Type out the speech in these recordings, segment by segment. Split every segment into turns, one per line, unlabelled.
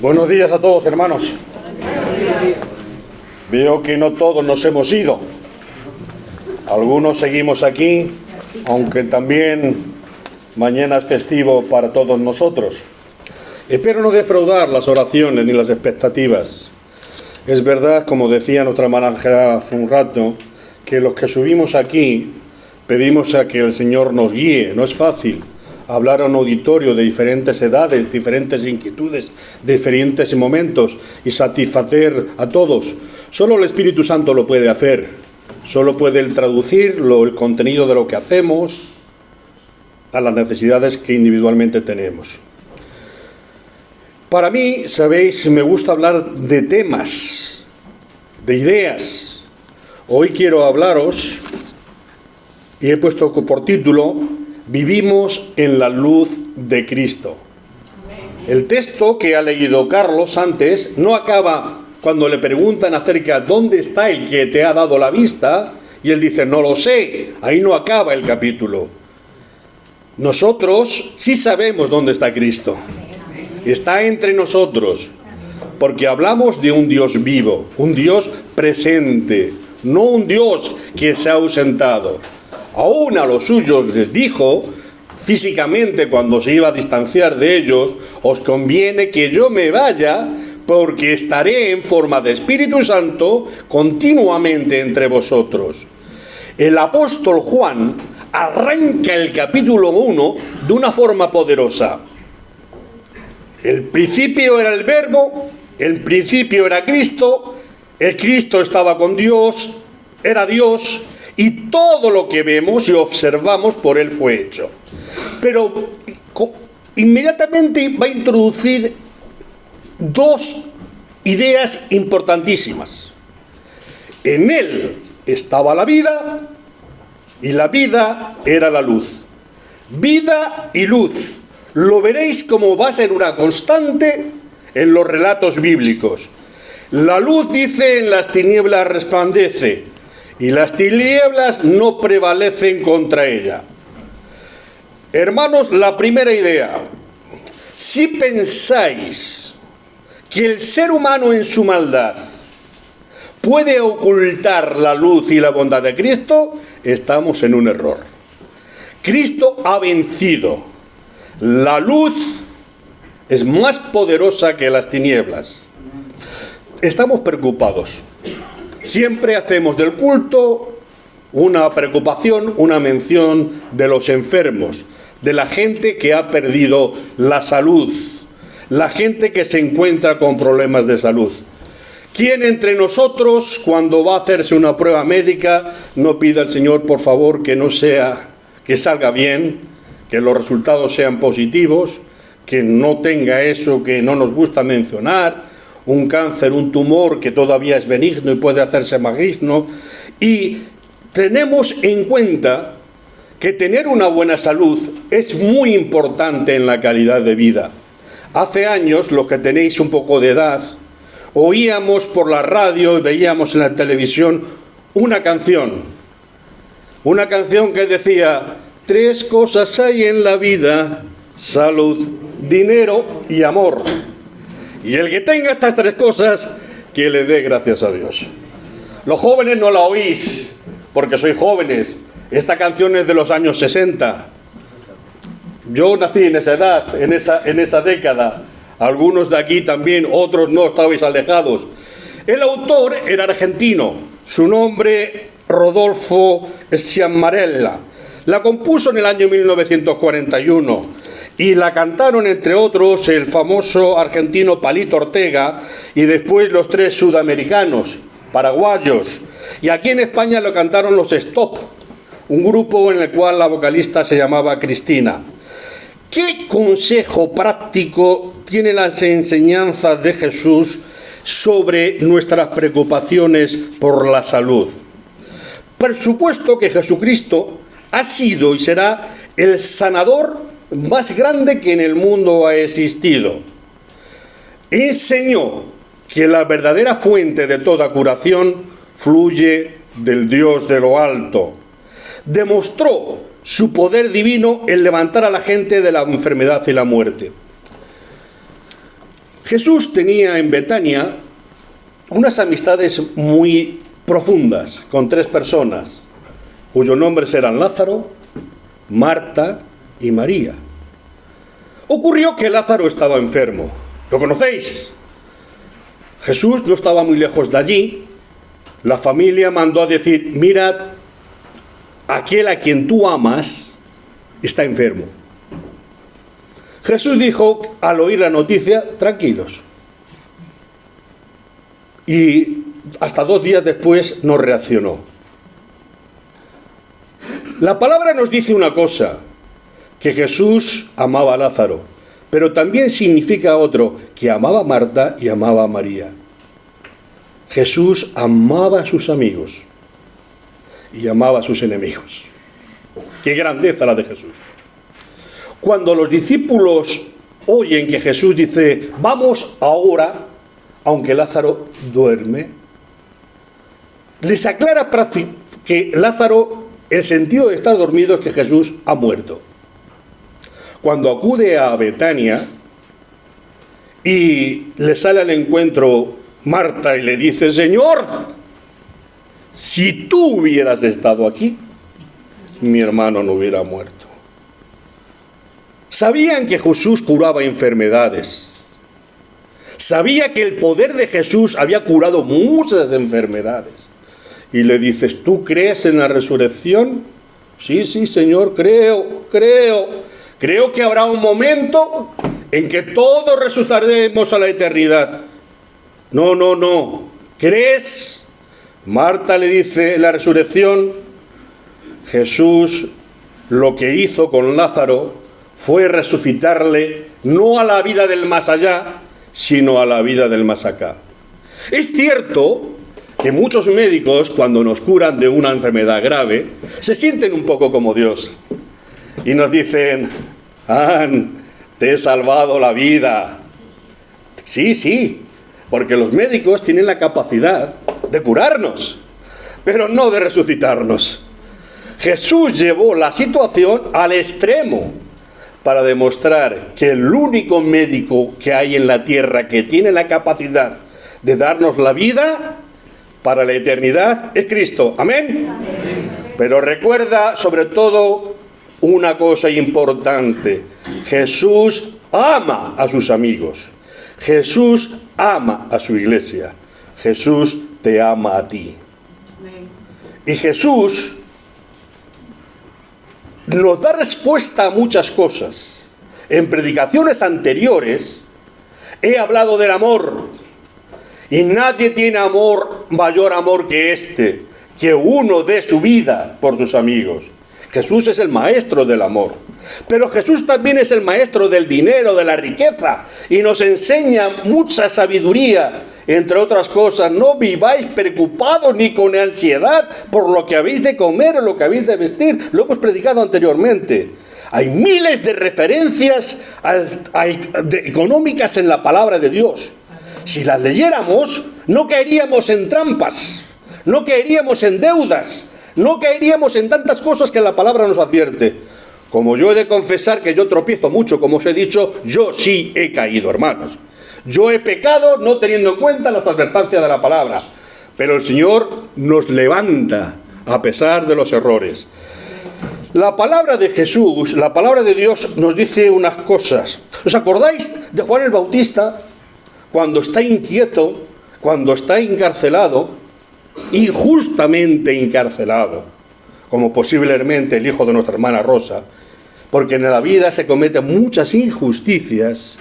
Buenos días a todos, hermanos. Veo que no todos nos hemos ido. Algunos seguimos aquí, aunque también mañana es festivo para todos nosotros. Espero no defraudar las oraciones ni las expectativas. Es verdad, como decía nuestra hermana Ángela hace un rato, que los que subimos aquí pedimos a que el Señor nos guíe. No es fácil hablar a un auditorio de diferentes edades, diferentes inquietudes, diferentes momentos y satisfacer a todos. Solo el Espíritu Santo lo puede hacer. Solo puede Él traducir el contenido de lo que hacemos a las necesidades que individualmente tenemos. Para mí, sabéis, me gusta hablar de temas, de ideas. Hoy quiero hablaros, y he puesto por título, Vivimos en la luz de Cristo. El texto que ha leído Carlos antes no acaba cuando le preguntan acerca dónde está el que te ha dado la vista, y él dice, no lo sé. Ahí no acaba el capítulo. Nosotros sí sabemos dónde está Cristo. Está entre nosotros, porque hablamos de un Dios vivo, un Dios presente, no un Dios que se ha ausentado. Aún a los suyos les dijo, físicamente cuando se iba a distanciar de ellos, os conviene que yo me vaya, porque estaré en forma de Espíritu Santo continuamente entre vosotros. El apóstol Juan arranca el capítulo 1 de una forma poderosa. El principio era el Verbo, el principio era Cristo, el Cristo estaba con Dios, era Dios, y todo lo que vemos y observamos por Él fue hecho. Pero inmediatamente va a introducir dos ideas importantísimas. En Él estaba la vida, y la vida era la luz. Vida y luz. Lo veréis como va a ser una constante en los relatos bíblicos. La luz, dice, en las tinieblas resplandece, y las tinieblas no prevalecen contra ella. Hermanos, la primera idea. Si pensáis que el ser humano en su maldad puede ocultar la luz y la bondad de Cristo, estamos en un error. Cristo ha vencido. La luz es más poderosa que las tinieblas. Estamos preocupados. Siempre hacemos del culto una preocupación, una mención de los enfermos, de la gente que ha perdido la salud, la gente que se encuentra con problemas de salud. ¿Quién entre nosotros, cuando va a hacerse una prueba médica, no pide al Señor, por favor, que salga bien, que los resultados sean positivos, que no tenga eso que no nos gusta mencionar, un cáncer, un tumor que todavía es benigno y puede hacerse maligno? Y tenemos en cuenta que tener una buena salud es muy importante en la calidad de vida. Hace años, los que tenéis un poco de edad, oíamos por la radio y veíamos en la televisión una canción que decía, 3 cosas hay en la vida, salud, dinero y amor. Y el que tenga estas 3 cosas, que le dé gracias a Dios. Los jóvenes no la oís, porque sois jóvenes. Esta canción es de los años 60. Yo nací en esa edad, en esa década. Algunos de aquí también, otros no, estabais alejados. El autor era argentino. Su nombre, Rodolfo Sciammarella. La compuso en el año 1941. Y la cantaron, entre otros, el famoso argentino Palito Ortega y después los 3 sudamericanos, paraguayos. Y aquí en España lo cantaron los Stop, un grupo en el cual la vocalista se llamaba Cristina. ¿Qué consejo práctico tienen las enseñanzas de Jesús sobre nuestras preocupaciones por la salud? Por supuesto que Jesucristo ha sido y será el sanador más grande que en el mundo ha existido. Enseñó que la verdadera fuente de toda curación fluye del Dios de lo alto. Demostró su poder divino en levantar a la gente de la enfermedad y la muerte. Jesús tenía en Betania unas amistades muy profundas con 3 personas, cuyos nombres eran Lázaro, Marta y María. Ocurrió que Lázaro estaba enfermo. ¿Lo conocéis? Jesús no estaba muy lejos de allí. La familia mandó a decir: mira, aquel a quien tú amas está enfermo. Jesús dijo, al oír la noticia: tranquilos. Y hasta 2 días después no reaccionó. La palabra nos dice una cosa, que Jesús amaba a Lázaro, pero también significa otro, que amaba a Marta y amaba a María. Jesús amaba a sus amigos y amaba a sus enemigos. ¡Qué grandeza la de Jesús! Cuando los discípulos oyen que Jesús dice: vamos ahora, aunque Lázaro duerme, les aclara que Lázaro, el sentido de estar dormido es que Jesús ha muerto. Cuando acude a Betania y le sale al encuentro Marta y le dice: Señor, si tú hubieras estado aquí, mi hermano no hubiera muerto. Sabían que Jesús curaba enfermedades. Sabía que el poder de Jesús había curado muchas enfermedades. Y le dices: ¿tú crees en la resurrección? Sí, Señor, creo. Creo que habrá un momento en que todos resucitaremos a la eternidad. No. ¿Crees? Marta le dice: en la resurrección. Jesús lo que hizo con Lázaro fue resucitarle no a la vida del más allá, sino a la vida del más acá. Es cierto que muchos médicos, cuando nos curan de una enfermedad grave, se sienten un poco como Dios y nos dicen: te he salvado la vida. Sí, porque los médicos tienen la capacidad de curarnos, pero no de resucitarnos. Jesús llevó la situación al extremo para demostrar que el único médico que hay en la tierra que tiene la capacidad de darnos la vida para la eternidad es Cristo. ¿Amén? Pero recuerda sobre todo una cosa importante: Jesús ama a sus amigos, Jesús ama a su iglesia, Jesús te ama a ti. Y Jesús nos da respuesta a muchas cosas. En predicaciones anteriores he hablado del amor, y nadie tiene mayor amor que este, que uno dé su vida por sus amigos. Jesús es el maestro del amor, pero Jesús también es el maestro del dinero, de la riqueza, y nos enseña mucha sabiduría. Entre otras cosas: no viváis preocupados ni con ansiedad por lo que habéis de comer o lo que habéis de vestir. Lo hemos predicado anteriormente. Hay miles de referencias económicas en la palabra de Dios. Si las leyéramos, no caeríamos en trampas, no caeríamos en deudas, no caeríamos en tantas cosas que la palabra nos advierte. Como yo he de confesar que yo tropiezo mucho, como os he dicho, yo sí he caído, hermanos. Yo he pecado no teniendo en cuenta las advertencias de la palabra, pero el Señor nos levanta a pesar de los errores. La palabra de Jesús, la palabra de Dios nos dice unas cosas. ¿Os acordáis de Juan el Bautista cuando está inquieto, cuando está encarcelado, injustamente encarcelado, como posiblemente el hijo de nuestra hermana Rosa, porque en la vida se cometen muchas injusticias?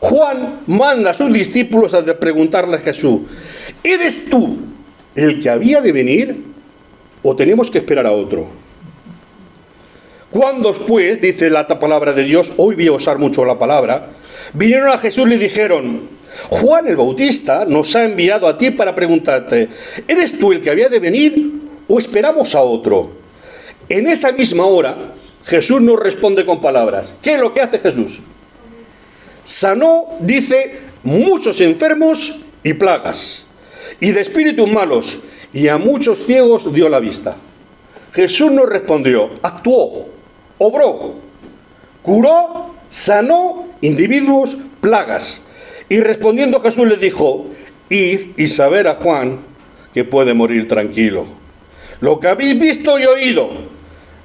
Juan manda a sus discípulos a preguntarle a Jesús: ¿eres tú el que había de venir o tenemos que esperar a otro? Cuando después, dice la palabra de Dios, hoy voy a usar mucho la palabra, vinieron a Jesús y le dijeron: Juan el Bautista nos ha enviado a ti para preguntarte: ¿eres tú el que había de venir o esperamos a otro? En esa misma hora, Jesús nos responde con palabras. ¿Qué es lo que hace Jesús? Sanó, dice, muchos enfermos y plagas, y de espíritus malos, y a muchos ciegos dio la vista. Jesús nos respondió, actuó, obró, curó, sanó individuos, plagas, Y respondiendo Jesús les dijo: id y saber a Juan que puede morir tranquilo. Lo que habéis visto y oído,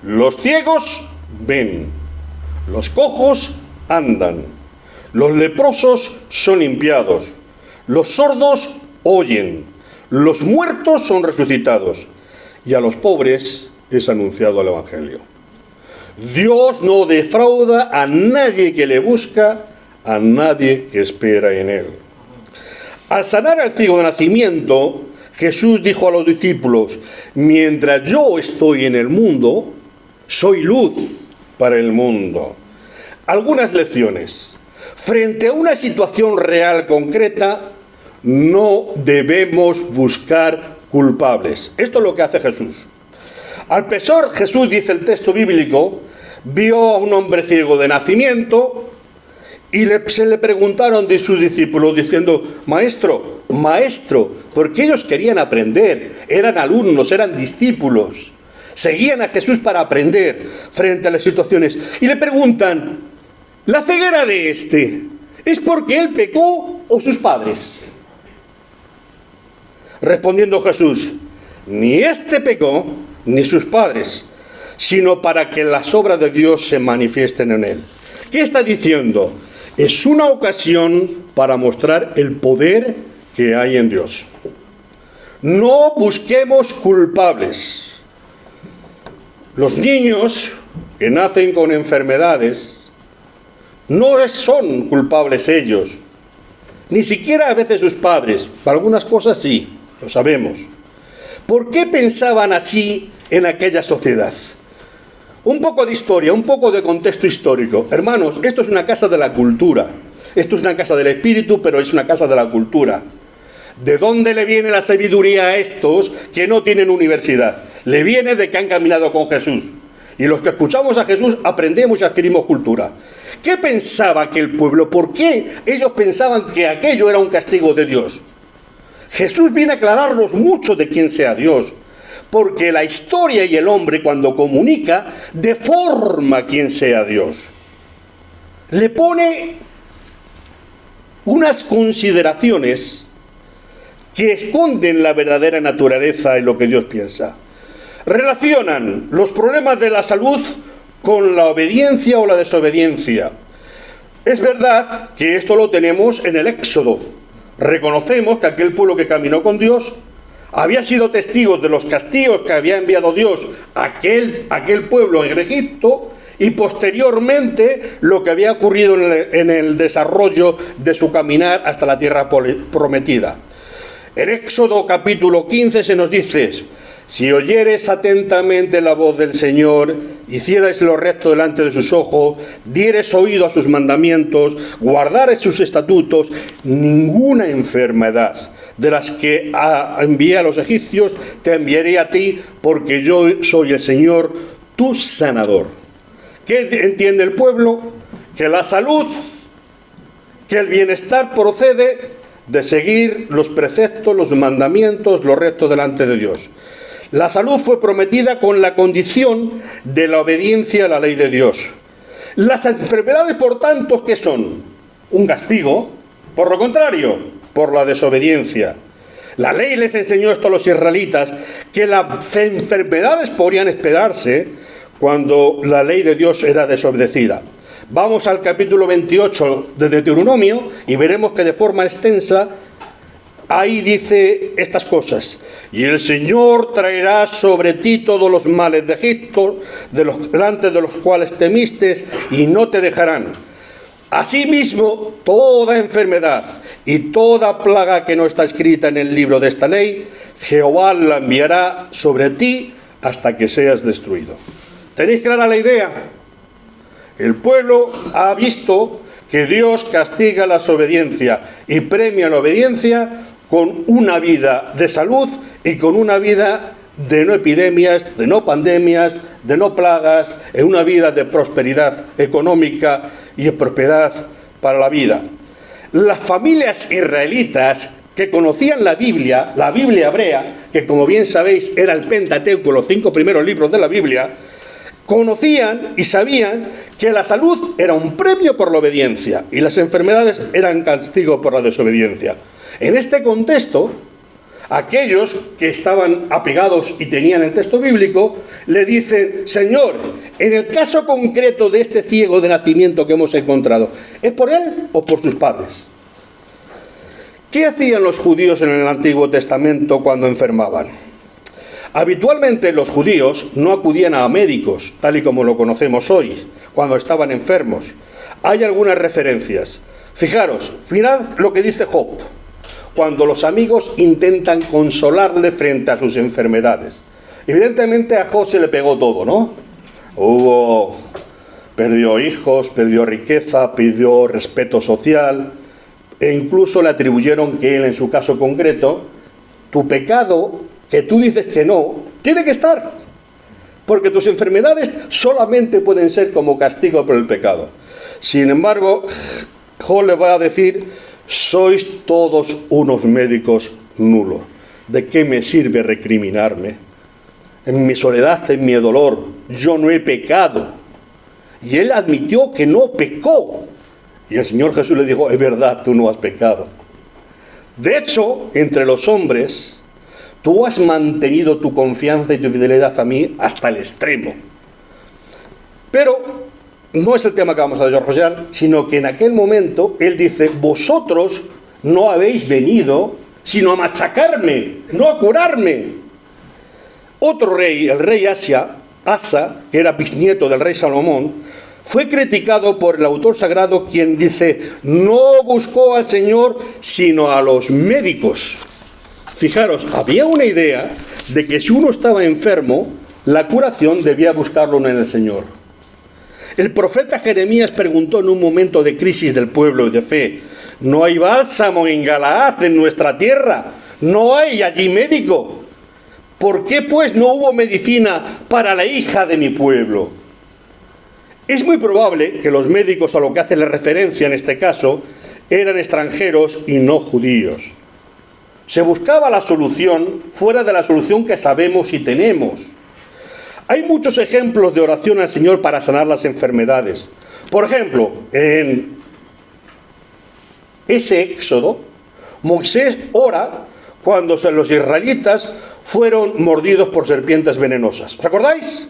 los ciegos ven, los cojos andan, los leprosos son limpiados, los sordos oyen, los muertos son resucitados, y a los pobres es anunciado el Evangelio. Dios no defrauda a nadie que le busca, a nadie que espera en él. Al sanar al ciego de nacimiento, Jesús dijo a los discípulos: mientras yo estoy en el mundo, soy luz para el mundo. Algunas lecciones. Frente a una situación real concreta, no debemos buscar culpables. Esto es lo que hace Jesús. Al pesar, Jesús, dice el texto bíblico, vio a un hombre ciego de nacimiento y se le preguntaron de sus discípulos diciendo: maestro, porque ellos querían aprender, eran alumnos, eran discípulos, seguían a Jesús para aprender frente a las situaciones. Y le preguntan: ¿la ceguera de este es porque él pecó o sus padres? Respondiendo Jesús: ni este pecó ni sus padres, sino para que las obras de Dios se manifiesten en él. ¿Qué está diciendo? Es una ocasión para mostrar el poder que hay en Dios. No busquemos culpables. Los niños que nacen con enfermedades no son culpables ellos, ni siquiera a veces sus padres. Para algunas cosas sí, lo sabemos. ¿Por qué pensaban así en aquella sociedad? Un poco de historia, un poco de contexto histórico. Hermanos, esto es una casa de la cultura. Esto es una casa del espíritu, pero es una casa de la cultura. ¿De dónde le viene la sabiduría a estos que no tienen universidad? Le viene de que han caminado con Jesús. Y los que escuchamos a Jesús aprendemos y adquirimos cultura. ¿Qué pensaba aquel pueblo? ¿Por qué ellos pensaban que aquello era un castigo de Dios? Jesús viene a aclararnos mucho de quién sea Dios. Porque la historia y el hombre, cuando comunica, deforma quién sea Dios. Le pone unas consideraciones que esconden la verdadera naturaleza en lo que Dios piensa. Relacionan los problemas de la salud con la obediencia o la desobediencia. Es verdad que esto lo tenemos en el Éxodo. Reconocemos que aquel pueblo que caminó con Dios había sido testigo de los castigos que había enviado Dios a aquel pueblo en Egipto, y posteriormente lo que había ocurrido en el desarrollo de su caminar hasta la tierra prometida. En Éxodo capítulo 15 se nos dice: si oyeres atentamente la voz del Señor, hicierais lo recto delante de sus ojos, dieres oído a sus mandamientos, guardares sus estatutos, ninguna enfermedad de las que envié a los egipcios te enviaré a ti, porque yo soy el Señor, tu sanador. ¿Qué entiende el pueblo? Que la salud, que el bienestar procede de seguir los preceptos, los mandamientos, lo recto delante de Dios. La salud fue prometida con la condición de la obediencia a la ley de Dios. Las enfermedades, por tanto, ¿qué son? Un castigo. Por lo contrario, por la desobediencia. La ley les enseñó esto a los israelitas, que las enfermedades podían esperarse cuando la ley de Dios era desobedecida. Vamos al capítulo 28 de Deuteronomio y veremos que de forma extensa ahí dice estas cosas: y el Señor traerá sobre ti todos los males de Egipto, delante de los cuales temiste, y no te dejarán. Asimismo, toda enfermedad y toda plaga que no está escrita en el libro de esta ley, Jehová la enviará sobre ti hasta que seas destruido. ¿Tenéis clara la idea? El pueblo ha visto que Dios castiga la desobediencia y premia la obediencia con una vida de salud y con una vida de no epidemias, de no pandemias, de no plagas, en una vida de prosperidad económica y de propiedad para la vida. Las familias israelitas que conocían la Biblia hebrea, que como bien sabéis era el Pentateuco, los 5 primeros libros de la Biblia, Conocían y sabían que la salud era un premio por la obediencia y las enfermedades eran castigo por la desobediencia. En este contexto, aquellos que estaban apegados y tenían el texto bíblico, le dicen: Señor, en el caso concreto de este ciego de nacimiento que hemos encontrado, ¿es por él o por sus padres? ¿Qué hacían los judíos en el Antiguo Testamento cuando enfermaban? Habitualmente los judíos no acudían a médicos, tal y como lo conocemos hoy, cuando estaban enfermos. Hay algunas referencias. Fijaros, mirad lo que dice Job, cuando los amigos intentan consolarle frente a sus enfermedades. Evidentemente a Job se le pegó todo, ¿no? Perdió hijos, perdió riqueza, perdió respeto social, e incluso le atribuyeron que él, en su caso concreto, tu pecado, que tú dices que no, tiene que estar, porque tus enfermedades solamente pueden ser como castigo por el pecado. Sin embargo, Job le va a decir: sois todos unos médicos nulos. ¿De qué me sirve recriminarme? En mi soledad, en mi dolor, yo no he pecado. Y él admitió que no pecó. Y el Señor Jesús le dijo: es verdad, tú no has pecado. De hecho, entre los hombres, tú has mantenido tu confianza y tu fidelidad a mí hasta el extremo. Pero no es el tema que vamos a desarrollar, sino que en aquel momento él dice: vosotros no habéis venido sino a machacarme, no a curarme. Otro rey, el rey Asa, que era bisnieto del rey Salomón, fue criticado por el autor sagrado, quien dice: no buscó al Señor sino a los médicos. Fijaros, había una idea de que si uno estaba enfermo, la curación debía buscarlo en el Señor. El profeta Jeremías preguntó en un momento de crisis del pueblo y de fe: ¿no hay bálsamo en Galaad, en nuestra tierra? ¿No hay allí médico? ¿Por qué pues no hubo medicina para la hija de mi pueblo? Es muy probable que los médicos a lo que hace la referencia en este caso eran extranjeros y no judíos. Se buscaba la solución fuera de la solución que sabemos y tenemos. Hay muchos ejemplos de oración al Señor para sanar las enfermedades. Por ejemplo, en ese Éxodo, Moisés ora cuando los israelitas fueron mordidos por serpientes venenosas. ¿Os acordáis?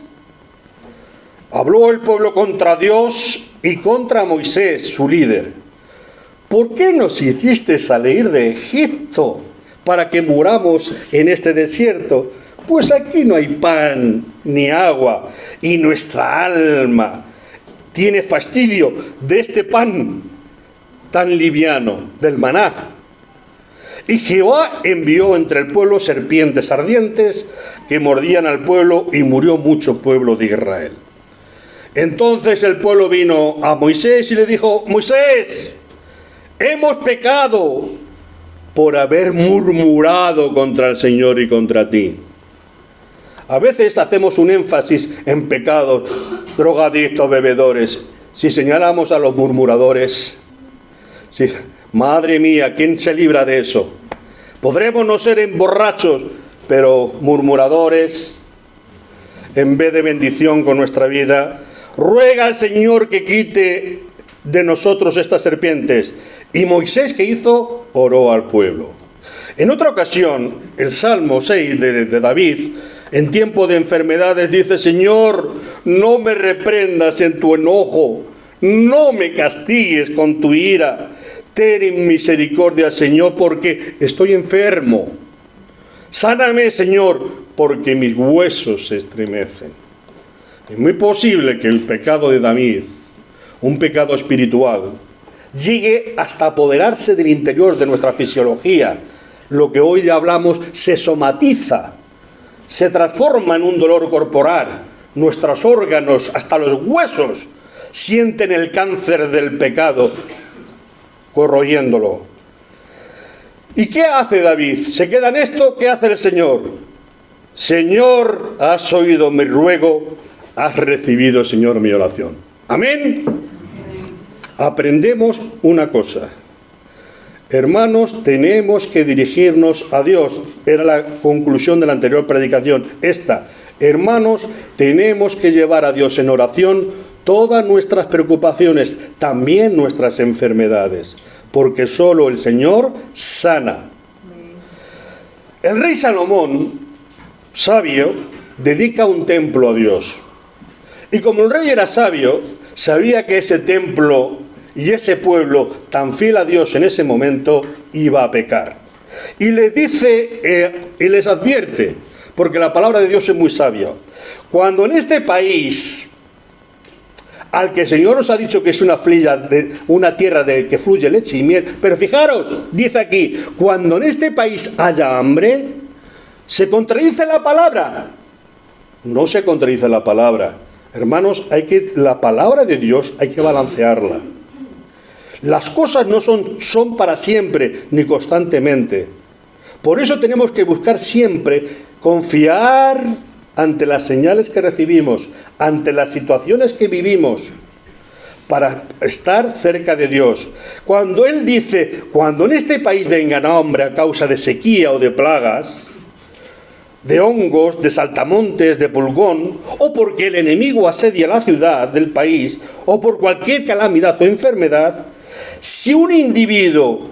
Habló el pueblo contra Dios y contra Moisés, su líder. ¿Por qué nos hiciste salir de Egipto para que muramos en este desierto? Pues aquí no hay pan ni agua, y nuestra alma tiene fastidio de este pan tan liviano, del maná. Y Jehová envió entre el pueblo serpientes ardientes que mordían al pueblo, y murió mucho pueblo de Israel. Entonces el pueblo vino a Moisés y le dijo: Moisés, hemos pecado por haber murmurado contra el Señor y contra ti. A veces hacemos un énfasis en pecados, drogadictos, bebedores. Si señalamos a los murmuradores, madre mía, ¿quién se libra de eso? Podremos no ser borrachos, pero murmuradores, en vez de bendición con nuestra vida, ruega al Señor que quite de nosotros estas serpientes. Y Moisés, ¿qué hizo? Oró al pueblo. En otra ocasión, el Salmo 6 de David, en tiempo de enfermedades, dice: Señor, no me reprendas en tu enojo, no me castigues con tu ira. Ten misericordia, Señor, porque estoy enfermo. Sáname, Señor, porque mis huesos se estremecen. Es muy posible que el pecado de David, un pecado espiritual, llegue hasta apoderarse del interior de nuestra fisiología. Lo que hoy hablamos se somatiza, se transforma en un dolor corporal. Nuestros órganos, hasta los huesos, sienten el cáncer del pecado corroyéndolo. ¿Y qué hace David? ¿Se queda en esto? ¿Qué hace el Señor? Señor, has oído mi ruego, has recibido, Señor, mi oración. Amén. Aprendemos una cosa. Hermanos, tenemos que dirigirnos a Dios. Era la conclusión de la anterior predicación. Esta, Hermanos, tenemos que llevar a Dios en oración todas nuestras preocupaciones, también nuestras enfermedades, porque solo el Señor sana. El rey Salomón, sabio, dedica un templo a Dios. Y como el rey era sabio, sabía que ese templo y ese pueblo tan fiel a Dios en ese momento iba a pecar. Y les dice, y les advierte, porque la palabra de Dios es muy sabia: cuando en este país, al que el Señor os ha dicho que es una tierra de que fluye leche y miel, pero fijaros, dice aquí, cuando en este país haya hambre, ¿se contradice la palabra? No se contradice la palabra. Hermanos, la palabra de Dios hay que balancearla. Las cosas no son para siempre ni constantemente. Por eso tenemos que buscar siempre confiar ante las señales que recibimos, ante las situaciones que vivimos, para estar cerca de Dios. Cuando Él dice, cuando en este país vengan hambre a causa de sequía o de plagas, de hongos, de saltamontes, de pulgón, o porque el enemigo asedia la ciudad del país, o por cualquier calamidad o enfermedad, si un individuo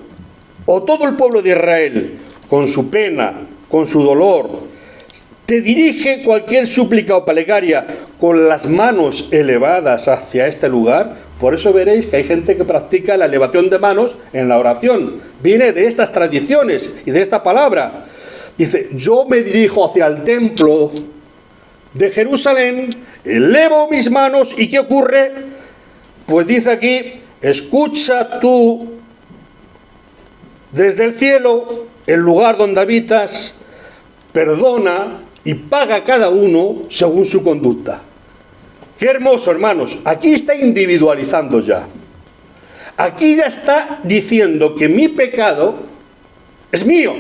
o todo el pueblo de Israel, con su pena, con su dolor, te dirige cualquier súplica o plegaria con las manos elevadas hacia este lugar, por eso veréis que hay gente que practica la elevación de manos en la oración. Viene de estas tradiciones y de esta palabra. Dice, yo me dirijo hacia el templo de Jerusalén, elevo mis manos, ¿y qué ocurre? Pues dice aquí, escucha tú desde el cielo, el lugar donde habitas, perdona y paga a cada uno según su conducta. Qué hermoso, hermanos. Aquí está individualizando ya. Aquí ya está diciendo que mi pecado es mío.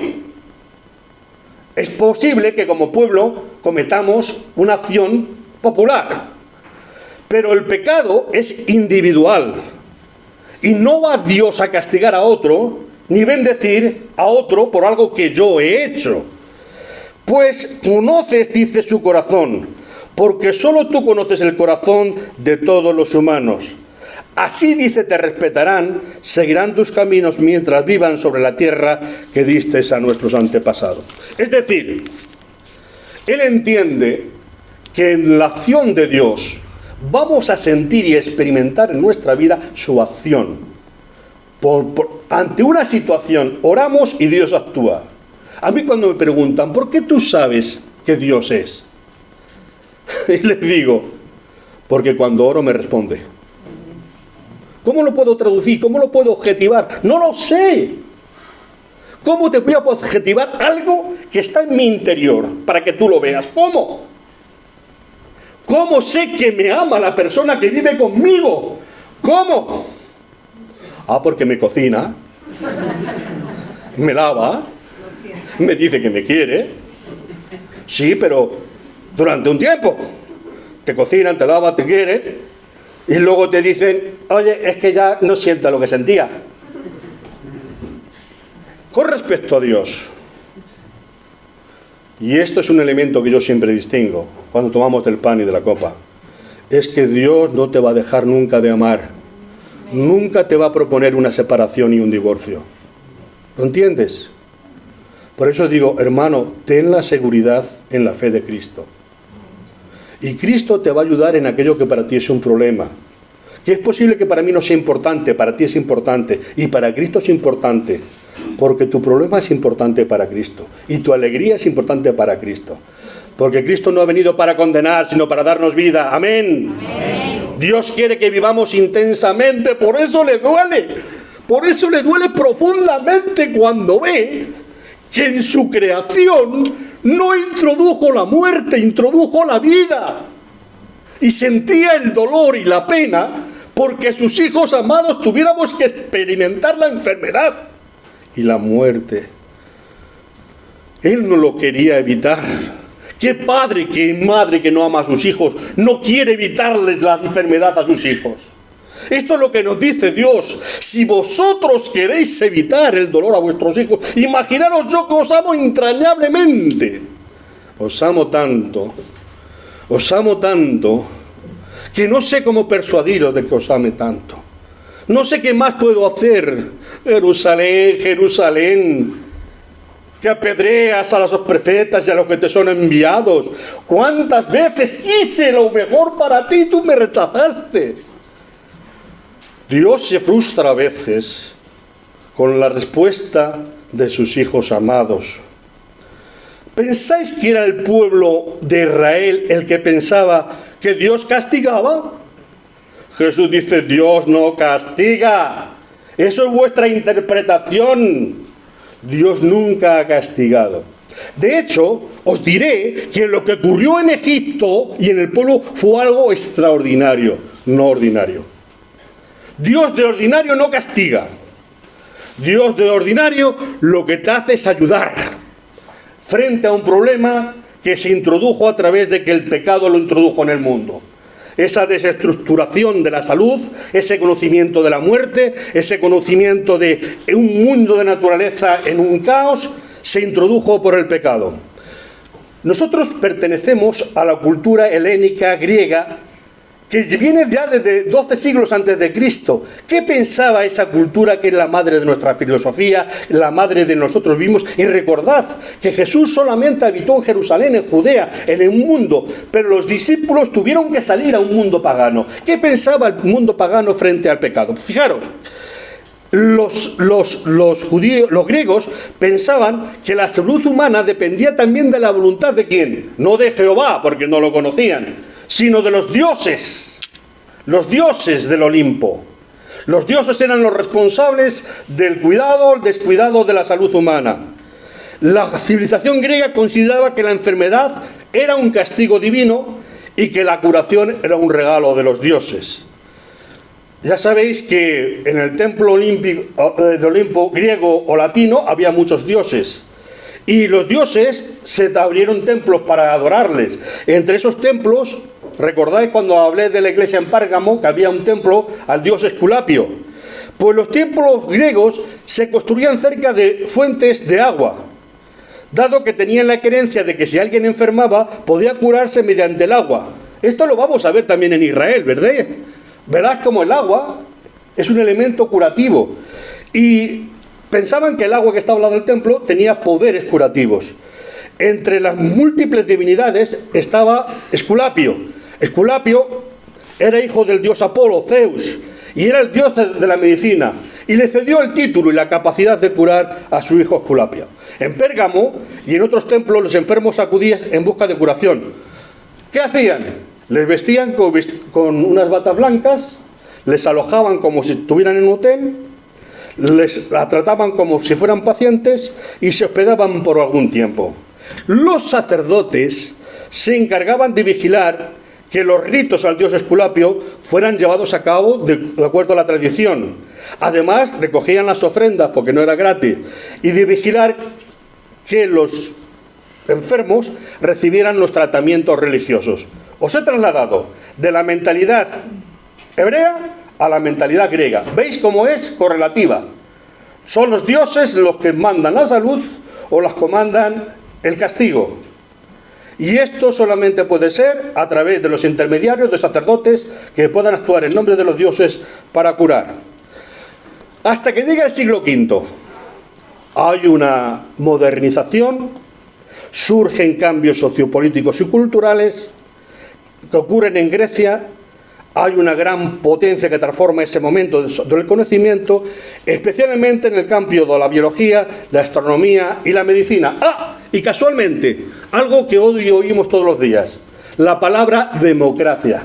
Es posible que como pueblo cometamos una acción popular, pero el pecado es individual y no va Dios a castigar a otro ni bendecir a otro por algo que yo he hecho. Pues conoces, dice, su corazón, porque solo tú conoces el corazón de todos los humanos. Así, dice, te respetarán, seguirán tus caminos mientras vivan sobre la tierra que diste a nuestros antepasados. Es decir, él entiende que en la acción de Dios vamos a sentir y experimentar en nuestra vida su acción. Ante una situación, oramos y Dios actúa. A mí cuando me preguntan, ¿por qué tú sabes que Dios es? Y les digo, porque cuando oro me responde. ¿Cómo lo puedo traducir? ¿Cómo lo puedo objetivar? No lo sé. ¿Cómo te voy a objetivar algo que está en mi interior para que tú lo veas? ¿Cómo? ¿Cómo sé que me ama la persona que vive conmigo? ¿Cómo? Porque me cocina, me lava, me dice que me quiere. Sí, pero durante un tiempo. Te cocinan, te lavan, te quieren. Y luego te dicen, oye, es que ya no sienta lo que sentía. Con respecto a Dios, y esto es un elemento que yo siempre distingo cuando tomamos del pan y de la copa, es que Dios no te va a dejar nunca de amar. Nunca te va a proponer una separación y un divorcio. ¿Lo entiendes? Por eso digo, hermano, ten la seguridad en la fe de Cristo. Y Cristo te va a ayudar en aquello que para ti es un problema. Que es posible que para mí no sea importante, para ti es importante. Y para Cristo es importante. Porque tu problema es importante para Cristo. Y tu alegría es importante para Cristo. Porque Cristo no ha venido para condenar, sino para darnos vida. Amén. Amén. Dios quiere que vivamos intensamente. Por eso le duele. Por eso le duele profundamente cuando ve que en su creación no introdujo la muerte, introdujo la vida. Y sentía el dolor y la pena porque sus hijos amados tuviéramos que experimentar la enfermedad y la muerte. Él no lo quería evitar. ¿Qué padre, qué madre que no ama a sus hijos no quiere evitarles la enfermedad a sus hijos? Esto es lo que nos dice Dios. Si vosotros queréis evitar el dolor a vuestros hijos, imaginaros yo que os amo entrañablemente. Os amo tanto os amo tanto que no sé cómo persuadiros de que os ame tanto. No sé qué más puedo hacer. Jerusalén, Jerusalén, que apedreas a los profetas y a los que te son enviados. ¿Cuántas veces hice lo mejor para ti y tú me rechazaste? Dios se frustra a veces con la respuesta de sus hijos amados. ¿Pensáis que era el pueblo de Israel el que pensaba que Dios castigaba? Jesús dice, Dios no castiga. Eso es vuestra interpretación. Dios nunca ha castigado. De hecho, os diré que lo que ocurrió en Egipto y en el pueblo fue algo extraordinario, no ordinario. Dios de ordinario no castiga. Dios de ordinario lo que te hace es ayudar frente a un problema que se introdujo a través de que el pecado lo introdujo en el mundo. Esa desestructuración de la salud, ese conocimiento de la muerte, ese conocimiento de un mundo de naturaleza en un caos, se introdujo por el pecado. Nosotros pertenecemos a la cultura helénica griega, que viene ya desde 12 siglos antes de Cristo. ¿Qué pensaba esa cultura que es la madre de nuestra filosofía, la madre de nosotros mismos? Y recordad que Jesús solamente habitó en Jerusalén, en Judea, en el mundo, pero los discípulos tuvieron que salir a un mundo pagano. ¿Qué pensaba el mundo pagano frente al pecado? Fijaros, los griegos pensaban que la salud humana dependía también de la voluntad de ¿quién? No de Jehová, porque no lo conocían, sino de los dioses del Olimpo. Los dioses eran los responsables del cuidado, el descuidado de la salud humana. La civilización griega consideraba que la enfermedad era un castigo divino y que la curación era un regalo de los dioses. Ya sabéis que en el templo del Olimpo griego o latino había muchos dioses. Y los dioses se abrieron templos para adorarles. Entre esos templos, ¿recordáis cuando hablé de la iglesia en Pérgamo, que había un templo al dios Esculapio? Pues los templos griegos se construían cerca de fuentes de agua, dado que tenían la creencia de que si alguien enfermaba, podía curarse mediante el agua. Esto lo vamos a ver también en Israel, ¿verdad? Verás como el agua es un elemento curativo. Y pensaban que el agua que estaba al lado del templo tenía poderes curativos. Entre las múltiples divinidades estaba Esculapio. Esculapio era hijo del dios Apolo, Zeus, y era el dios de la medicina. Y le cedió el título y la capacidad de curar a su hijo Esculapio. En Pérgamo y en otros templos los enfermos acudían en busca de curación. ¿Qué hacían? Les vestían con unas batas blancas, les alojaban como si estuvieran en un hotel, les trataban como si fueran pacientes y se hospedaban por algún tiempo. Los sacerdotes se encargaban de vigilar que los ritos al dios Esculapio fueran llevados a cabo de acuerdo a la tradición. Además, recogían las ofrendas porque no era gratis, y de vigilar que los enfermos recibieran los tratamientos religiosos. Os he trasladado de la mentalidad hebrea a la mentalidad griega. ¿Veis cómo es correlativa? Son los dioses los que mandan la salud o las comandan el castigo. Y esto solamente puede ser a través de los intermediarios, de sacerdotes, que puedan actuar en nombre de los dioses para curar. Hasta que llega el siglo V, hay una modernización, surgen cambios sociopolíticos y culturales que ocurren en Grecia. Hay una gran potencia que transforma ese momento del conocimiento, especialmente en el campo de la biología, la astronomía y la medicina. Y casualmente, algo que hoy oímos todos los días, la palabra democracia.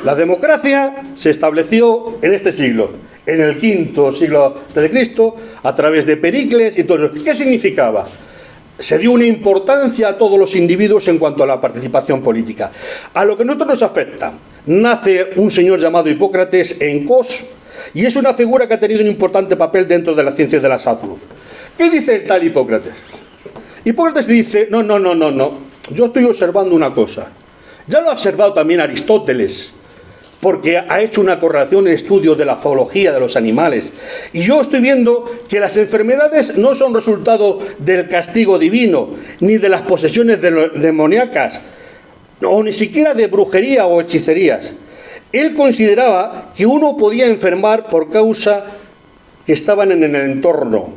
La democracia se estableció en este siglo, en el V siglo a.C., a través de Pericles y todo eso. ¿Qué significaba? Se dio una importancia a todos los individuos en cuanto a la participación política. A lo que a nosotros nos afecta, nace un señor llamado Hipócrates en Kos, y es una figura que ha tenido un importante papel dentro de las ciencias de la salud. ¿Qué dice el tal Hipócrates? Hipócrates dice, no, yo estoy observando una cosa. Ya lo ha observado también Aristóteles, porque ha hecho una correlación en estudio de la zoología de los animales. Y yo estoy viendo que las enfermedades no son resultado del castigo divino, ni de las posesiones demoníacas. o ni siquiera de brujería o hechicerías. Él consideraba que uno podía enfermar por causa que estaban en el entorno,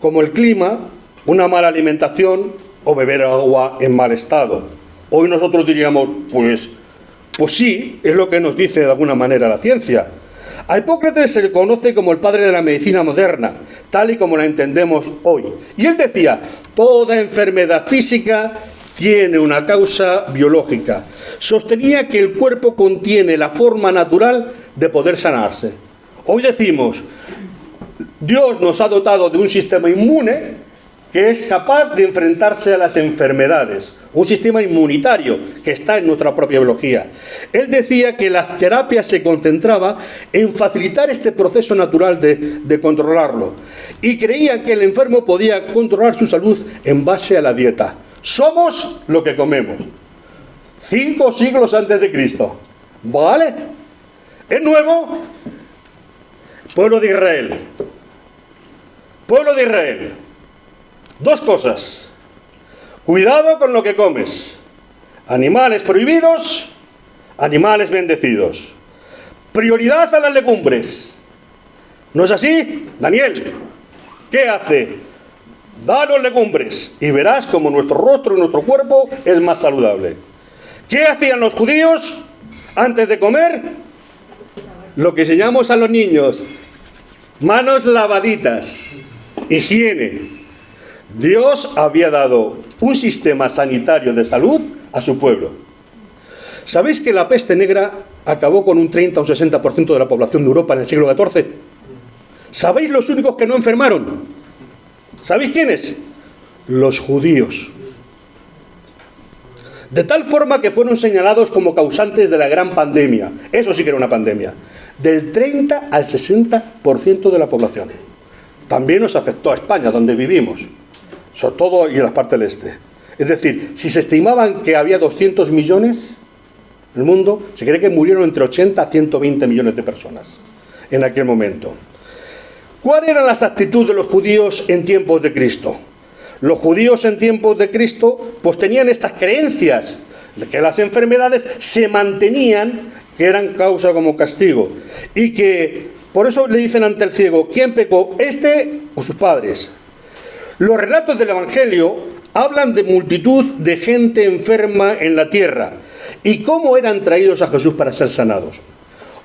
como el clima, una mala alimentación o beber agua en mal estado. Hoy nosotros diríamos, pues sí, es lo que nos dice de alguna manera la ciencia. A Hipócrates se le conoce como el padre de la medicina moderna, tal y como la entendemos hoy. Y él decía, toda enfermedad física tiene una causa biológica. Sostenía que el cuerpo contiene la forma natural de poder sanarse. Hoy decimos, Dios nos ha dotado de un sistema inmune que es capaz de enfrentarse a las enfermedades, un sistema inmunitario que está en nuestra propia biología. Él decía que la terapia se concentraba en facilitar este proceso natural de controlarlo, y creía que el enfermo podía controlar su salud en base a la dieta. Somos lo que comemos. 5 siglos antes de Cristo. ¿Vale? Es nuevo. Pueblo de Israel. Pueblo de Israel. 2 cosas. Cuidado con lo que comes. Animales prohibidos, animales bendecidos. Prioridad a las legumbres. ¿No es así, Daniel? ¿Qué hace? Danos legumbres y verás como nuestro rostro y nuestro cuerpo es más saludable. ¿Qué hacían los judíos antes de comer? Lo que enseñamos a los niños. Manos lavaditas. Higiene. Dios había dado un sistema sanitario de salud a su pueblo. ¿Sabéis que la peste negra acabó con un 30 o un 60% de la población de Europa en el siglo XIV? ¿Sabéis los únicos que no enfermaron? ¿Sabéis quiénes? Los judíos. De tal forma que fueron señalados como causantes de la gran pandemia. Eso sí que era una pandemia. Del 30 al 60% de la población. También nos afectó a España, donde vivimos. Sobre todo y en la parte del este. Es decir, si se estimaban que había 200 millones en el mundo, se cree que murieron entre 80 a 120 millones de personas en aquel momento. ¿Cuáles eran las actitudes de los judíos en tiempos de Cristo? Los judíos en tiempos de Cristo pues tenían estas creencias de que las enfermedades se mantenían, que eran causa como castigo, y que por eso le dicen ante el ciego, ¿quién pecó, este o sus padres? Los relatos del Evangelio hablan de multitud de gente enferma en la tierra y cómo eran traídos a Jesús para ser sanados.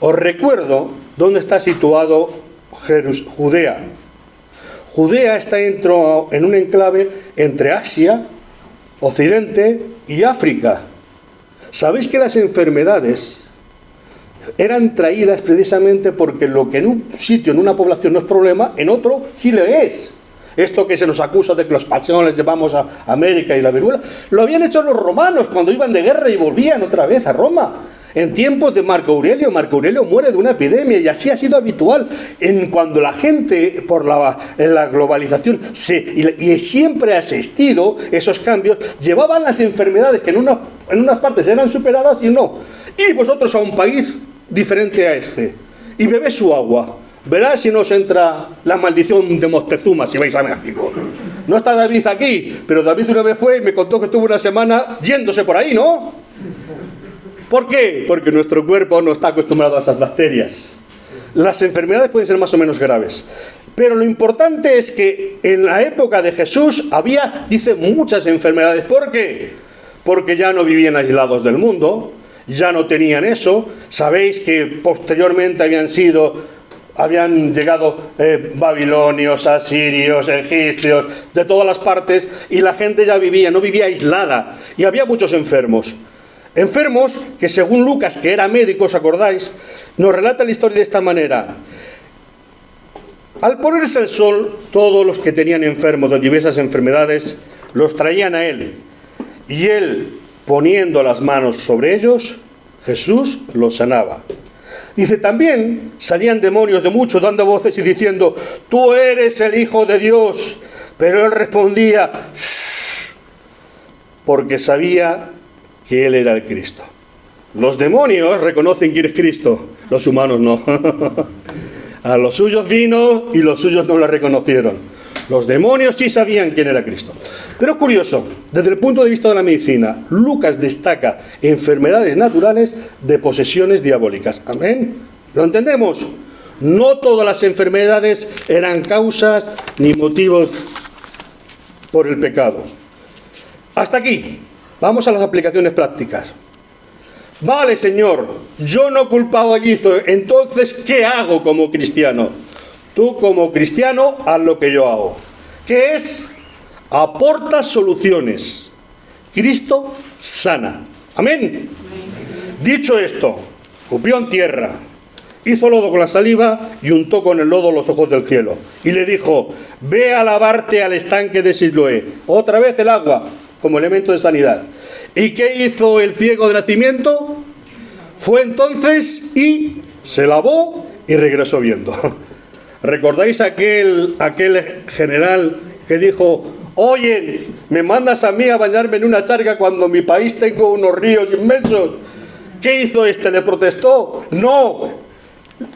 Os recuerdo dónde está situado Judea. Judea está en un enclave entre Asia, Occidente y África. ¿Sabéis que las enfermedades eran traídas precisamente porque lo que en un sitio, en una población no es problema, en otro sí lo es? Esto que se nos acusa de que los españoles llevamos a América y la viruela, lo habían hecho los romanos cuando iban de guerra y volvían otra vez a Roma. En tiempos de Marco Aurelio muere de una epidemia y así ha sido habitual. Cuando la gente, por la globalización, y siempre ha existido esos cambios, llevaban las enfermedades que en unas partes eran superadas y no. Y vosotros a un país diferente a este, y bebed su agua. Verás si nos entra la maldición de Moctezuma si vais a México. No está David aquí, pero David una vez fue y me contó que estuvo una semana yéndose por ahí, ¿no? ¿Por qué? Porque nuestro cuerpo no está acostumbrado a esas bacterias. Las enfermedades pueden ser más o menos graves. Pero lo importante es que en la época de Jesús había, dice, muchas enfermedades. ¿Por qué? Porque ya no vivían aislados del mundo, ya no tenían eso. Sabéis que posteriormente habían llegado babilonios, asirios, egipcios, de todas las partes, y la gente ya no vivía aislada, y había muchos enfermos. Enfermos que, según Lucas, que era médico, ¿os acordáis?, nos relata la historia de esta manera. Al ponerse el sol, todos los que tenían enfermos de diversas enfermedades los traían a él, y él, poniendo las manos sobre ellos, Jesús los sanaba. Dice, también salían demonios de muchos dando voces y diciendo, tú eres el Hijo de Dios. Pero él respondía, shh, porque sabía que él era el Cristo. Los demonios reconocen quién es Cristo, los humanos no. A los suyos vino y los suyos no lo reconocieron. Los demonios sí sabían quién era Cristo. Pero es curioso, desde el punto de vista de la medicina, Lucas destaca enfermedades naturales de posesiones diabólicas. ¿Amén? ¿Lo entendemos? No todas las enfermedades eran causas ni motivos por el pecado. Hasta aquí. Vamos a las aplicaciones prácticas. Vale, Señor, yo no culpabilizo, entonces, ¿qué hago como cristiano? Tú como cristiano, haz lo que yo hago. ¿Qué es? Aporta soluciones. Cristo sana. Amén. Dicho esto, escupió en tierra, hizo lodo con la saliva y untó con el lodo los ojos del cielo. Y le dijo, ve a lavarte al estanque de Siloé. Otra vez el agua, como elemento de sanidad. ¿Y qué hizo el ciego de nacimiento? Fue entonces y se lavó y regresó viendo. ¿Recordáis aquel general que dijo, oye, me mandas a mí a bañarme en una charca cuando en mi país tengo unos ríos inmensos? ¿Qué hizo este? ¿Le protestó? No.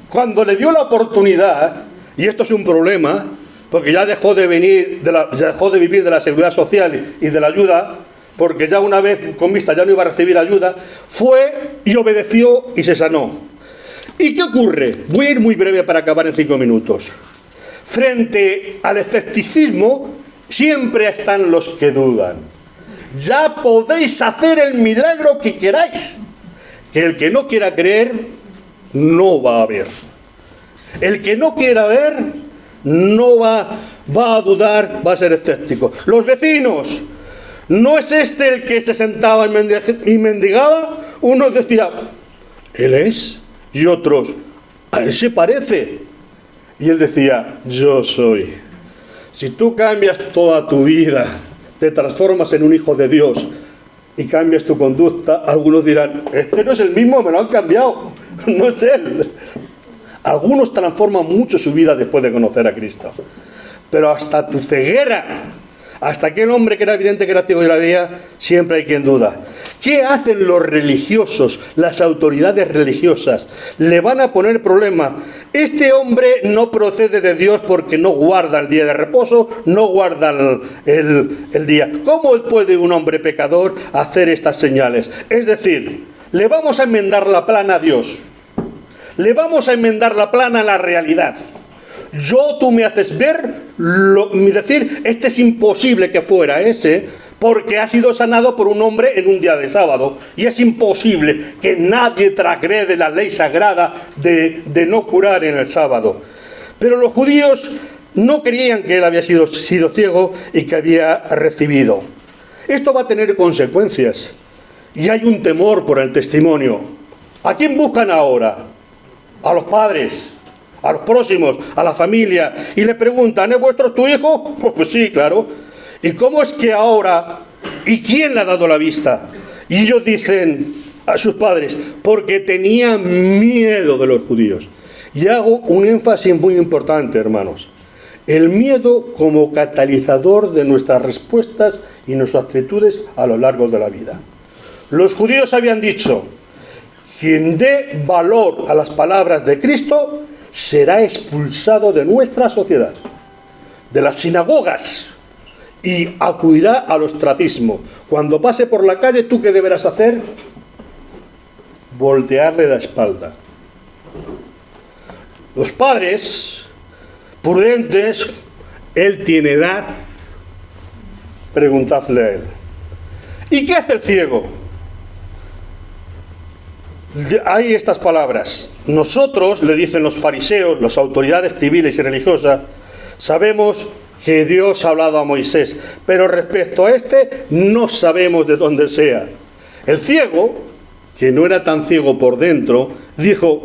Cuando le dio la oportunidad, y esto es un problema, porque ya dejó de vivir de la seguridad social y de la ayuda, porque ya una vez con vista ya no iba a recibir ayuda, fue y obedeció y se sanó. ¿Y qué ocurre? Voy a ir muy breve para acabar en 5 minutos. Frente al escepticismo, siempre están los que dudan. Ya podéis hacer el milagro que queráis. Que el que no quiera creer, no va a ver. El que no quiera ver, no va a dudar, va a ser escéptico. Los vecinos, ¿no es este el que se sentaba y mendigaba? Uno decía, ¿él es? Y otros, a él se parece. Y él decía, yo soy. Si tú cambias toda tu vida, te transformas en un hijo de Dios y cambias tu conducta, algunos dirán, este no es el mismo, me lo han cambiado, no es él. Algunos transforman mucho su vida después de conocer a Cristo. Pero hasta tu ceguera, hasta aquel hombre que era evidente que era ciego y la veía, siempre hay quien duda. ¿Qué hacen los religiosos, las autoridades religiosas? Le van a poner problema. Este hombre no procede de Dios porque no guarda el día de reposo, no guarda el día. ¿Cómo puede un hombre pecador hacer estas señales? Es decir, le vamos a enmendar la plana a Dios. Le vamos a enmendar la plana a la realidad. Tú me haces ver, decir, este es imposible que fuera ese, porque ha sido sanado por un hombre en un día de sábado. Y es imposible que nadie transgrede la ley sagrada de no curar en el sábado. Pero los judíos no creían que él había sido ciego y que había recibido. Esto va a tener consecuencias. Y hay un temor por el testimonio. ¿A quién buscan ahora? A los padres, a los próximos, a la familia. Y le preguntan, ¿es vuestro tu hijo? Pues sí, claro. ¿Y cómo es que ahora? ¿Y quién le ha dado la vista? Y ellos dicen a sus padres, porque tenía miedo de los judíos. Y hago un énfasis muy importante, hermanos. El miedo como catalizador de nuestras respuestas y nuestras actitudes a lo largo de la vida. Los judíos habían dicho, quien dé valor a las palabras de Cristo será expulsado de nuestra sociedad, de las sinagogas, y acudirá al ostracismo. Cuando pase por la calle, ¿tú qué deberás hacer? Voltearle la espalda. Los padres, prudentes, él tiene edad, preguntadle a él. ¿Y qué hace el ciego? Hay estas palabras. Nosotros, le dicen los fariseos, las autoridades civiles y religiosas, sabemos que Dios ha hablado a Moisés, pero respecto a este no sabemos de dónde sea. El ciego, que no era tan ciego por dentro, dijo,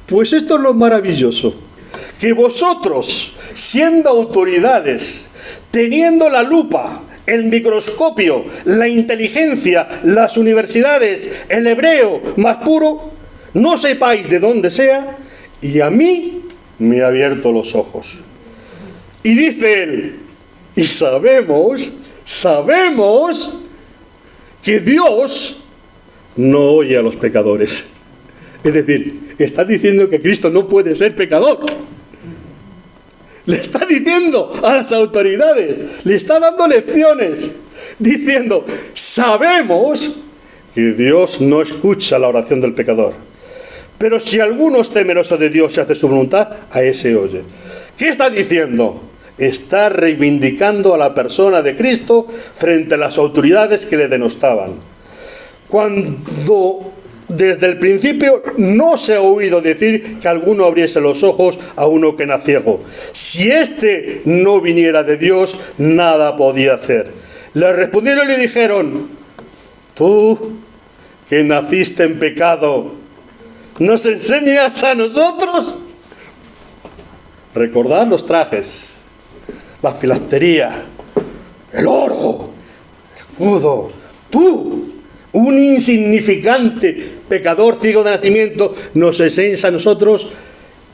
pues esto es lo maravilloso, que vosotros, siendo autoridades, teniendo la lupa, el microscopio, la inteligencia, las universidades, el hebreo más puro, no sepáis de dónde sea, y a mí me ha abierto los ojos. Y dice él, y sabemos que Dios no oye a los pecadores. Es decir, está diciendo que Cristo no puede ser pecador. Le está diciendo a las autoridades, le está dando lecciones, diciendo, sabemos que Dios no escucha la oración del pecador. Pero si alguno es temeroso de Dios y hace su voluntad, a ese oye. ¿Qué está diciendo? Está reivindicando a la persona de Cristo frente a las autoridades que le denostaban. Cuando desde el principio no se ha oído decir que alguno abriese los ojos a uno que era ciego. Si éste no viniera de Dios, nada podía hacer. Le respondieron y le dijeron, tú que naciste en pecado, ¿nos enseñas a nosotros? Recordad los trajes, la filastería, el oro, el escudo. Tú, un insignificante pecador ciego de nacimiento, nos enseñas a nosotros.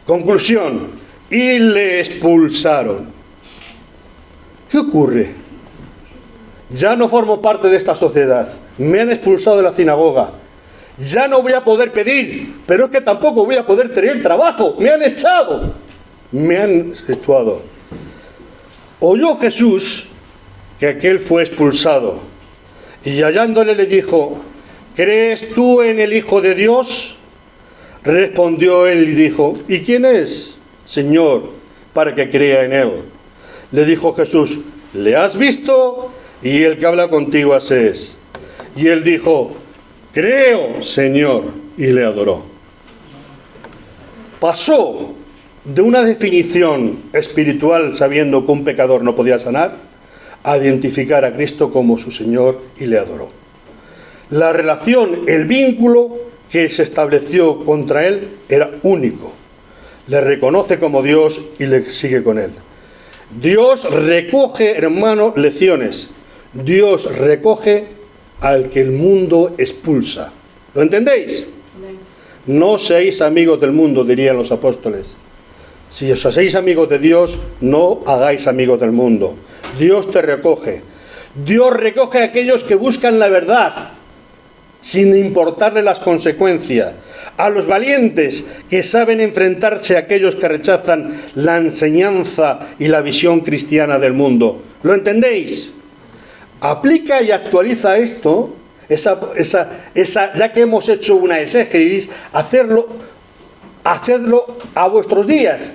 Conclusión, y le expulsaron. ¿Qué ocurre? Ya no formo parte de esta sociedad. Me han expulsado de la sinagoga. Ya no voy a poder pedir, pero es que tampoco voy a poder tener trabajo. Me han echado. Me han exceptuado. Oyó Jesús que aquel fue expulsado, y hallándole le dijo, ¿crees tú en el Hijo de Dios? Respondió él y dijo, ¿y quién es, Señor, para que crea en él? Le dijo Jesús, ¿le has visto? Y el que habla contigo ese es. Y él dijo, creo, Señor, y le adoró. Pasó de una definición espiritual sabiendo que un pecador no podía sanar, a identificar a Cristo como su Señor y le adoró. La relación, el vínculo que se estableció contra él era único. Le reconoce como Dios y le sigue con él. Dios recoge, hermano, lecciones. Dios recoge al que el mundo expulsa. ¿Lo entendéis? No seáis amigos del mundo, dirían los apóstoles. Si os hacéis amigos de Dios, no hagáis amigos del mundo. Dios te recoge. Dios recoge a aquellos que buscan la verdad, sin importarle las consecuencias. A los valientes que saben enfrentarse a aquellos que rechazan la enseñanza y la visión cristiana del mundo. ¿Lo entendéis? Aplica y actualiza esto, ya que hemos hecho una exégesis, hacedlo a vuestros días.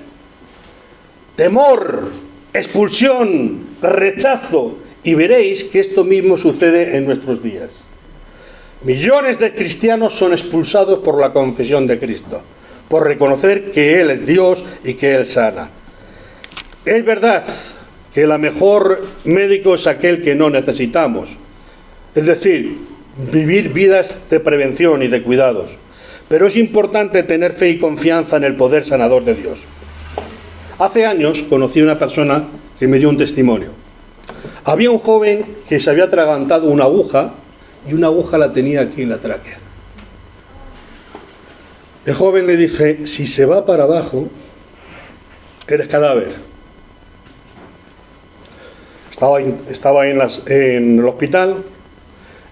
Temor, expulsión, rechazo, y veréis que esto mismo sucede en nuestros días. Millones de cristianos son expulsados por la confesión de Cristo, por reconocer que Él es Dios y que Él sana. Es verdad que el mejor médico es aquel que no necesitamos, es decir, vivir vidas de prevención y de cuidados. Pero es importante tener fe y confianza en el poder sanador de Dios. Hace años conocí a una persona que me dio un testimonio. Había un joven que se había atragantado una aguja y una aguja la tenía aquí en la tráquea. El joven le dije, si se va para abajo, eres cadáver. Estaba en el hospital,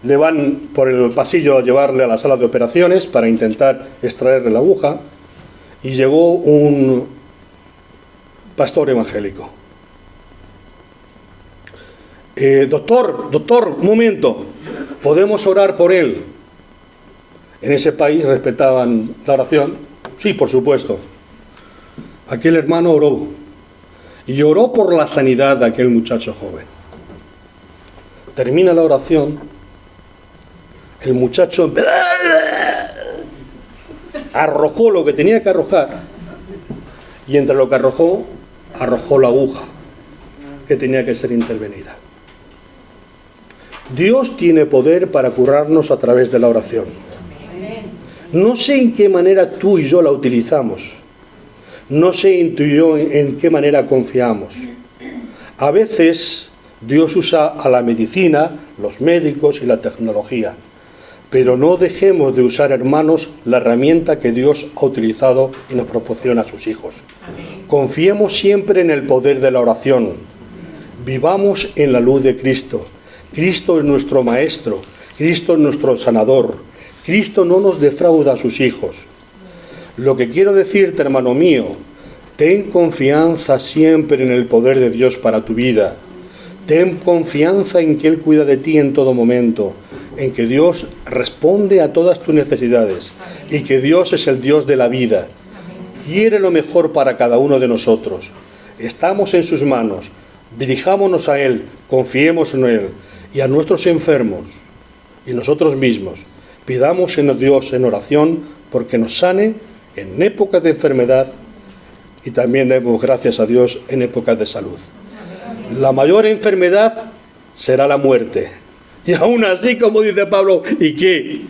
le van por el pasillo a llevarle a la sala de operaciones para intentar extraerle la aguja, y llegó un pastor evangélico. Doctor, un momento, ¿podemos orar por él? En ese país respetaban la oración. Sí, por supuesto. Aquel hermano oró, y oró por la sanidad de aquel muchacho joven. Termina la oración, el muchacho arrojó lo que tenía que arrojar, y entre lo que arrojó la aguja que tenía que ser intervenida. Dios tiene poder para curarnos a través de la oración. No sé en qué manera tú y yo la utilizamos. No sé tú y yo en qué manera confiamos. A veces Dios usa a la medicina, los médicos y la tecnología. Pero no dejemos de usar, hermanos, la herramienta que Dios ha utilizado y nos proporciona a sus hijos. Confiemos siempre en el poder de la oración. Vivamos en la luz de Cristo. Cristo es nuestro Maestro. Cristo es nuestro sanador. Cristo no nos defrauda a sus hijos. Lo que quiero decirte, hermano mío, Ten confianza siempre en el poder de Dios para tu vida. Ten confianza en que Él cuida de ti en todo momento, en que Dios responde a todas tus necesidades y que Dios es el Dios de la vida. Quiere lo mejor para cada uno de nosotros. Estamos en sus manos. Dirijámonos a Él, confiemos en Él y a nuestros enfermos y nosotros mismos. Pidamos en Dios en oración porque nos sane en épocas de enfermedad y también demos gracias a Dios en épocas de salud. La mayor enfermedad será la muerte. Y aún así, como dice Pablo, ¿y qué?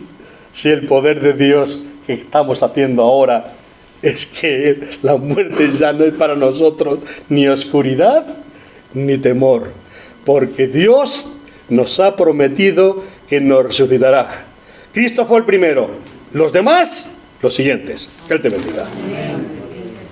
Si el poder de Dios que estamos haciendo ahora es que la muerte ya no es para nosotros ni oscuridad ni temor, porque Dios nos ha prometido que nos resucitará. Cristo fue el primero, los demás, los siguientes. Que Él te bendiga.